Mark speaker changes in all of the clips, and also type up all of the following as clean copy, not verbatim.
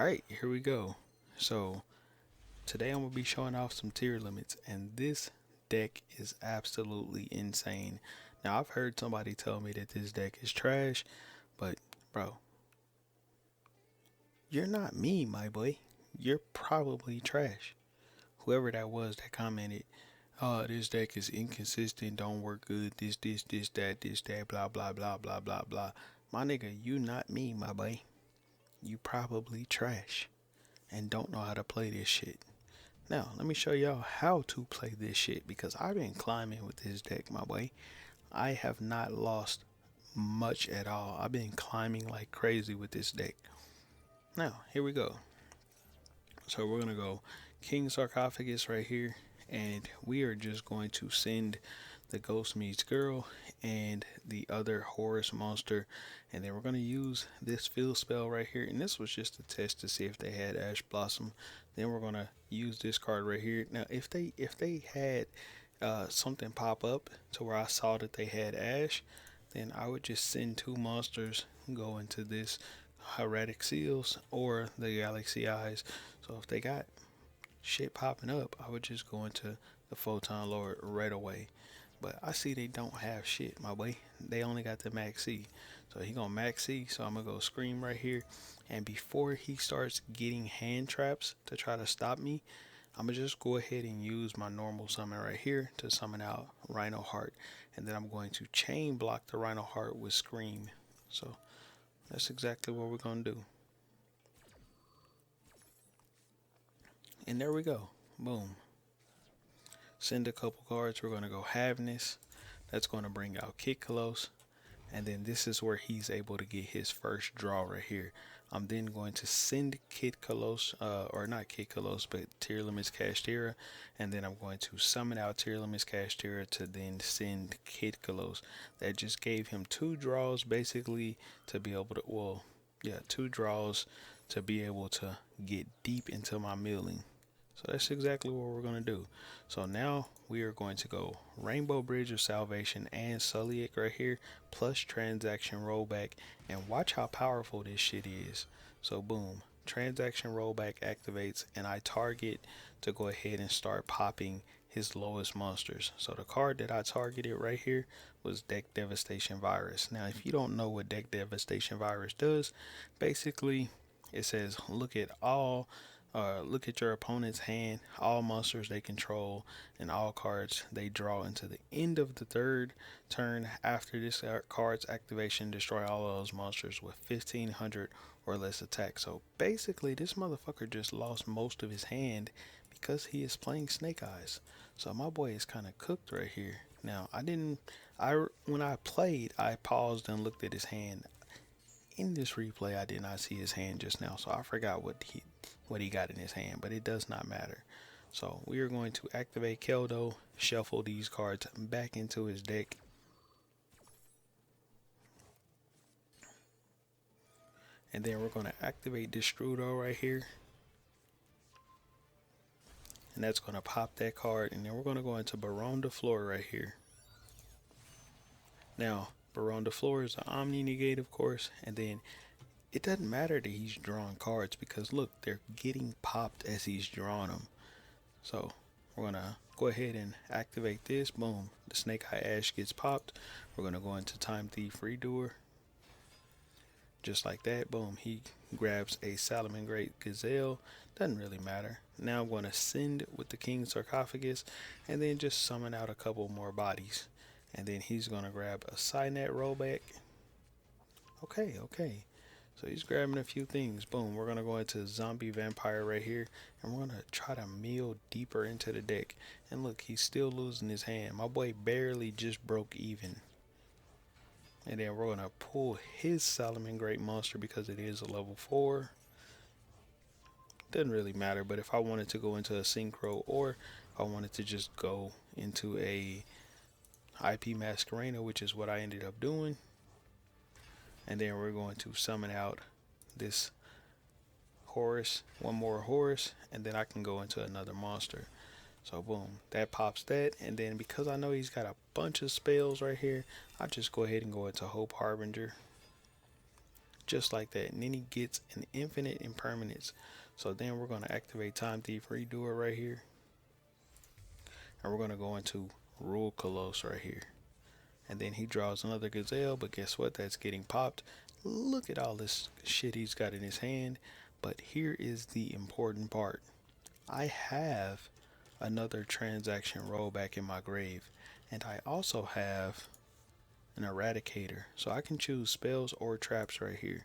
Speaker 1: Alright, here we go. So, today I'm going to be showing off some tier limits, and this deck is absolutely insane. Now, I've heard somebody tell me that this deck is trash, but bro, you're not me, my boy. You're probably trash. Whoever that was that commented, oh, this deck is inconsistent, don't work good, this, that, blah, blah, blah, blah, blah, blah. My nigga, you not me, my boy. You probably trash and don't know how to play this shit. Now, let me show y'all how to play this shit because I've been climbing with this deck, my boy. I have not lost much at all. I've been climbing like crazy with this deck. Now, here we go. So we're going to go King Sarcophagus right here, and we are just going to send the Ghost Meets Girl and the other Horus monster, and then we're going to use this field spell right here, and this was just a test to see if they had Ash Blossom. Then we're going to use this card right here. Now if they had something pop up to where I saw that they had Ash, then I would just send two monsters, go into this Hieratic Seals or the Galaxy Eyes. So if they got shit popping up, I would just go into the Photon Lord right away. But I see they don't have shit, my boy. They only got the Max C. So he gonna Max C, so I'm gonna go Scream right here. And before he starts getting hand traps to try to stop me, I'm gonna just go ahead and use my normal summon right here to summon out Rhino Heart. And then I'm going to chain block the Rhino Heart with Scream. So that's exactly what we're gonna do. And there we go. Boom. Send a couple cards. We're going to go Havness. That's going to bring out Kid Kalos. And then this is where he's able to get his first draw right here. I'm then going to send Kid Kalos, or not Kid Kalos, but Tier Limits Kashtira. And then I'm going to summon out Tier Limits Kashtira to then send Kid Kalos. That just gave him two draws basically to be able to, well, yeah, two draws to be able to get deep into my milling. So that's exactly what we're going to do. So now we are going to go Rainbow Bridge of Salvation and Sulliek right here, plus Transaction Rollback, and watch how powerful this shit is. So boom, Transaction Rollback activates, and I target to go ahead and start popping his lowest monsters. So the card that I targeted right here was Deck Devastation Virus. Now if you don't know what Deck Devastation Virus does, basically it says look at your opponent's hand, all monsters they control, and all cards they draw into the end of the third turn after this card's activation. Destroy all of those monsters with 1500 or less attack. So basically, this motherfucker just lost most of his hand because he is playing Snake Eyes. So my boy is kind of cooked right here. Now, when I played, I paused and looked at his hand. In this replay, I did not see his hand just now, so I forgot what he got in his hand, but it does not matter. So we are going to activate Keldo, shuffle these cards back into his deck, and then we're going to activate Destrudo right here, and that's going to pop that card, and then we're going to go into Baron de Fleur right here. Now Baron de Fleur is an Omni Negate, of course, and then it doesn't matter that he's drawing cards because look, they're getting popped as he's drawing them. So we're gonna go ahead and activate this. Boom, the Snake Eye Ash gets popped. We're gonna go into Time Thief Redoer. Just like that, boom, he grabs a Salamangreat Gazelle. Doesn't really matter. Now I'm gonna send with the King Sarcophagus and then just summon out a couple more bodies. And then he's gonna grab a Cynet Rollback. Okay. So he's grabbing a few things. Boom, we're going to go into Zombie Vampire right here. And we're going to try to mill deeper into the deck. And look, he's still losing his hand. My boy barely just broke even. And then we're going to pull his Salamangreat monster because it is a level 4. Doesn't really matter, but if I wanted to go into a Synchro or if I wanted to just go into a IP Masquerena, which is what I ended up doing. And then we're going to summon out this Horus, one more Horus, and then I can go into another monster. So boom, that pops that, and then because I know he's got a bunch of spells right here, I just go ahead and go into Hope Harbinger. just like that. And then he gets an infinite impermanence. So then we're going to activate Time Thief Redoer right here. And we're going to go into Rule Colossus right here. And then he draws another Gazelle, but guess what? That's getting popped. Look at all this shit he's got in his hand. But here is the important part. I have another transaction rollback in my grave. And I also have an Eradicator. So I can choose spells or traps right here.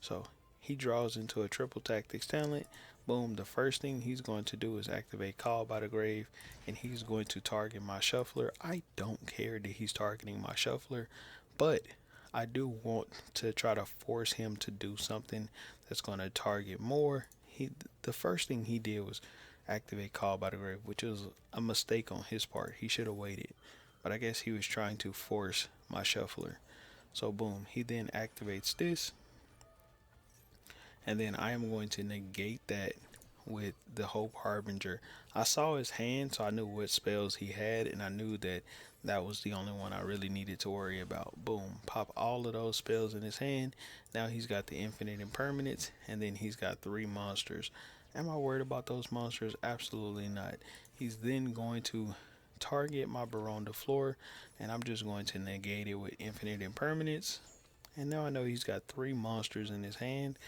Speaker 1: So he draws into a triple tactics talent. Boom, the first thing he's going to do is activate Call by the Grave, and he's going to target my shuffler. I don't care that he's targeting my shuffler, but I do want to try to force him to do something that's going to target more. The first thing he did was activate Call by the Grave, which was a mistake on his part. He should have waited, but I guess he was trying to force my shuffler. So boom, he then activates this. And then I am going to negate that with the Hope Harbinger. I saw his hand, so I knew what spells he had, and I knew that that was the only one I really needed to worry about. Boom, pop all of those spells in his hand. Now he's got the infinite impermanence, and then he's got 3 monsters. Am I worried about those monsters? Absolutely not. He's then going to target my Baron de Fleur, and I'm just going to negate it with infinite impermanence. And now I know he's got 3 monsters in his hand.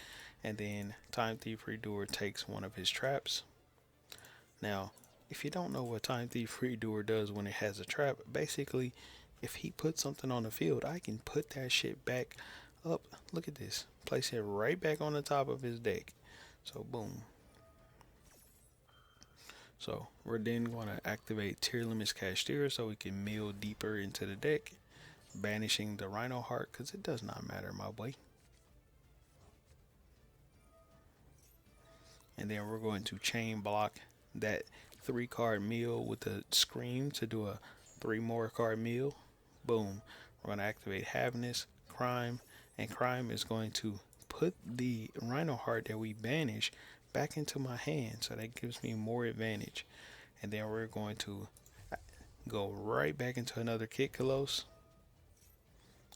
Speaker 1: And then Time Thief Redoer takes one of his traps. Now, if you don't know what Time Thief Redoer does when it has a trap, basically, if he puts something on the field, I can put that shit back up. Look at this. Place it right back on the top of his deck. So, boom. So, we're then going to activate lilmikemikesix so we can mill deeper into the deck, banishing the Rhino Heart, because it does not matter, my boy. And then we're going to chain block that 3-card mill with the Scream to do a 3 more card mill. Boom. We're going to activate Haviness, Crime, and Crime is going to put the Rhino Heart that we banish back into my hand, so that gives me more advantage. And then we're going to go right back into another Kit Colossus,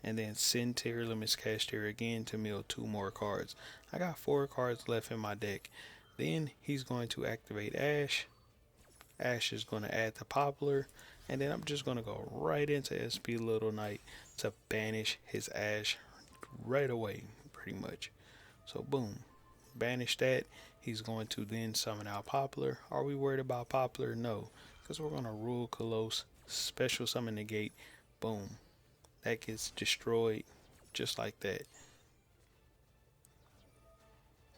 Speaker 1: and then send lilmikemikesix again to mill 2 more cards. I got 4 cards left in my deck. Then he's going to activate Ash. Ash is going to add the Poplar. And then I'm just going to go right into SP Little Knight to banish his Ash right away, pretty much. So boom, banish that. He's going to then summon out Poplar. Are we worried about Poplar? No, because we're going to rule Colossus, special summon negate. Boom, that gets destroyed just like that.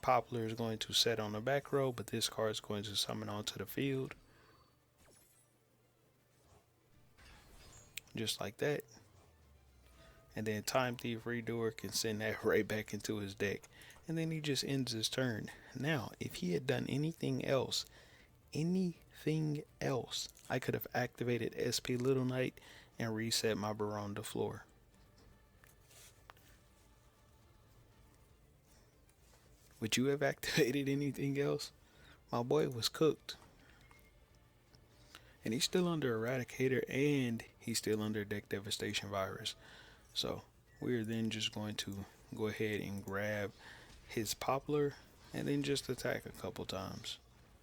Speaker 1: Poplar is going to set on the back row, but this card is going to summon onto the field. Just like that. And then Time Thief Redoer can send that right back into his deck. And then he just ends his turn. Now, if he had done anything else, I could have activated SP Little Knight and reset my Baron de Fleur. Would you have activated anything else? My boy was cooked. And he's still under Eradicator, and he's still under Deck Devastation Virus. So we're then just going to go ahead and grab his Poplar and then just attack a couple times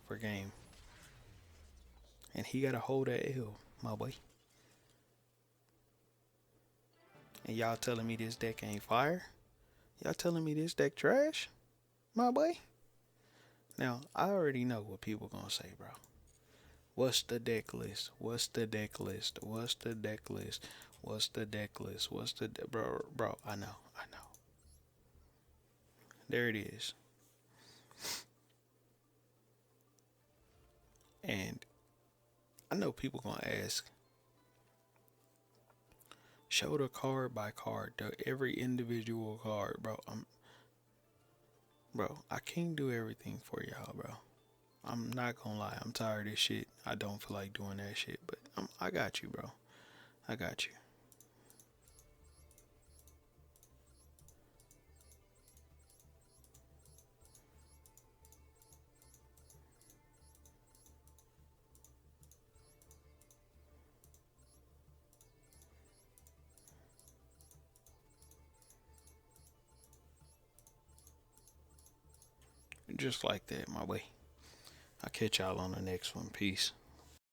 Speaker 1: for game. And he got to hold that L, my boy. And y'all telling me this deck ain't fire? Y'all telling me this deck trash? My boy. Now, I already know what people gonna say, bro. What's the deck list? What's the deck list? What's the deck list? What's the deck list? What's the bro? I know. There it is. And I know people gonna ask, show the card by card, every individual card, bro. Bro, I can't do everything for y'all, bro. I'm not gonna lie, I'm tired of this shit. I don't feel like doing that shit, but I got you, bro. I got you. Just like that, my way. I'll catch y'all on the next one. Peace.